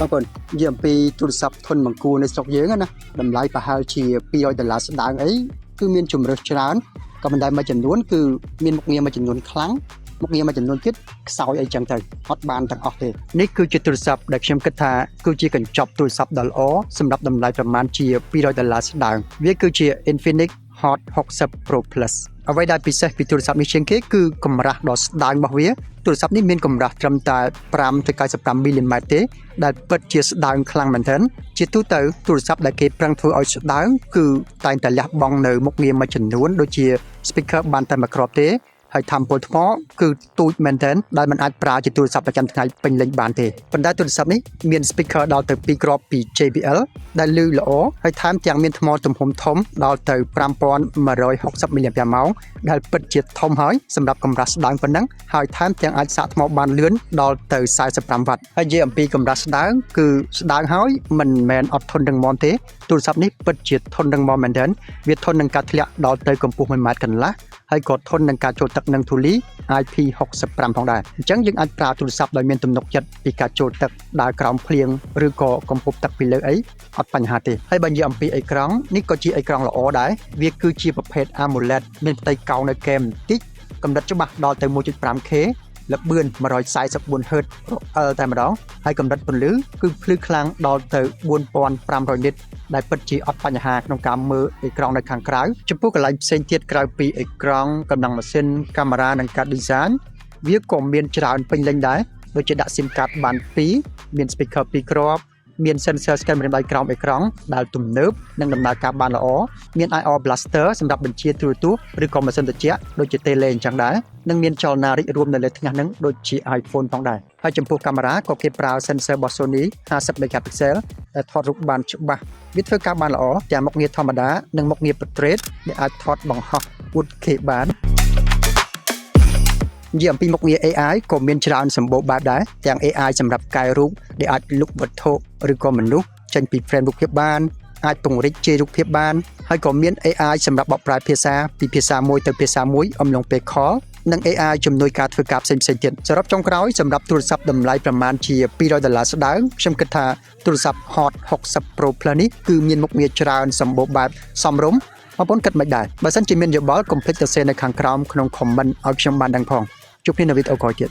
បងប្អូននិយាយអំពីទូរស័ព្ទធុនបង្គួរនៅស្រុកយើងណាតម្លៃប្រហែលជា$200ស្ដើងអីគឺមានជម្រើសច្រើនក៏ប៉ុន្តែមួយចំនួនគឺមានមុខងារមួយចំនួនខ្លាំងមុខងារមួយចំនួនទៀតខ្សោយអីចឹងទៅអត់បានទាំងអស់ទេនេះគឺជាទូរស័ព្ទដែលខ្ញុំគិតថាគឺជាកញ្ចប់ទូរស័ព្ទដ៏ល្អសម្រាប់តម្លៃប្រមាណជា$200ស្ដើងវាគឺជា Infinix Hot 60 Pro Plus អ្វីដែលពិសេសពីទូរស័ព្ទនេះជាងគេគឺកម្រាស់ដ៏ស្ដើងរបស់វាទូរស័ព្ទនេះមានកម្រាស់ត្រឹមតែ5ទៅ95មីលីម៉ែត្រទេដែលពិតជាស្ដើងខ្លាំងមែនទែនជាទូទៅទូរស័ព្ទដែលគេប្រឹងធ្វើឲ្យស្ដើងគឺតែងតែលះបង់នៅមុខងារមួយចំនួនដូចជា speaker បានតែមួយគ្រាប់ទេហើយថាមពលថ្មគឺទូចមែនទែនដែលมันអាចប្រើជាទូរស័ព្ទប្រចាំថ្ងៃពេញលេញបានទេប៉ុន្តែទូរស័ព្ទនេះមាន speaker ដល់ទៅ2គ្រាប់ពី JBL ដែលឮល្អហើយថែមទាំងមានថ្មទំហំធំដល់ទៅ5160មីលីអាំពែម៉ោងដែលពិតជាធំហើយសម្រាប់កម្រាស់ស្ដើងប៉ុណ្ណឹងហើយថែមទាំងអាចសាកថ្មបានលឿនដល់ទៅ45វ៉ាត់ហើយនិយាយអំពីកម្រាស់ស្ដើងគឺស្ដើងហើយមិនមែនអត់ធន់រឹងមាំទេទូរស័ព្ទនេះពិតជាធន់រឹងមាំមែនទែនវាធន់នឹងការធ្លាក់ដល់ទៅកម្ពស់1ម៉ែត្រកន្លះហើយក៏ធន់នឹងការចូលទឹកនិងធូលី IP65 ផងដែរអញ្ចឹងយើងអាចប្រើទូរស័ព្ទដោយមានទំនុកចិត្តពីការចូលទឹកដើរក្រោមភ្លៀងឬក៏កំពប់ទឹកពីលើអីអត់បញ្ហាទេហើយបើនិយាយអំពីអេក្រង់នេះក៏ជាអេក្រង់ល្អដែរវាគឺជាប្រភេទ AMOLED មានផ្ទៃកោងនៅកែមបន្តិចកម្រិតច្បាស់ដល់ទៅ 1.5K ល្បឿន 144Hz តែម្ដងហើយកម្រិតពន្លឺគឺភ្លឺខ្លាំងដល់ទៅ 4500 nit ដែលពិតជាអត់បញ្ហាក្នុងការមើលអេក្រង់នៅខាងក្រៅចំពោះកន្លែងផ្សេងទៀតក្រៅពីអេក្រង់កម្លាំងម៉ាស៊ីនកាមេរ៉ានិងការ design វាក៏មានច្រើនពេញលេញដែរដូចជាដាក់ SIM card បាន2មាន speaker 2គ្រាប់មាន sensor scan ម្រាមដៃក្រោមអេក្រង់ដែលទំនើបនិងដំណើរការបានល្អមាន IR blaster សម្រាប់បញ្ជាទូរទស្សន៍ឬក៏ម៉ាស៊ីនត្រជាក់ដូចជា tele អញ្ចឹងដែរនិងមានចលនារីករួមនៅលើថ្ងាសនឹងដូចជា iPhone ផងដែរហើយចំពោះកាមេរ៉ាក៏គេប្រើ sensor របស់ Sony 50 megapixel ដែលថតរូបបានច្បាស់វាធ្វើការបានល្អទាំងមុខងារធម្មតានិងមុខងារ portrait ដែលអាចថតបង្ហោះ 4K បាននិយាយអំពីមុខងារ AI ក៏មានច្រើនសម្បូរបែបដែរទាំង AI សម្រាប់កែរូបដែលអាចលុបវត្ថុឬក៏មនុស្សចេញពី frame រូបភាពបានអាចពង្រីកជារូបភាពបានហើយក៏មាន AI សម្រាប់បកប្រែភាសាពីភាសាមួយទៅភាសាមួយអំឡុងពេល call និង AI ជំនួយការធ្វើការផ្សេងៗទៀតសរុបចុងក្រោយសម្រាប់ទូរស័ព្ទតម្លៃប្រមាណជា$200ស្ដើងខ្ញុំគិតថាទូរស័ព្ទ Hot 60 Pro Plus នេះគឺមានមុខងារច្រើនសម្បូរបែបសមរម្យបងប្អូនគិតមិនដែរបើសិនជាមានយោបល់កុំភ្លេចទៅ share នៅខាងក្រោមក្នុង comment ឲ្យខ្ញុំបានដឹងផងជួបគ្នានៅវីដេអូក្រោយទៀត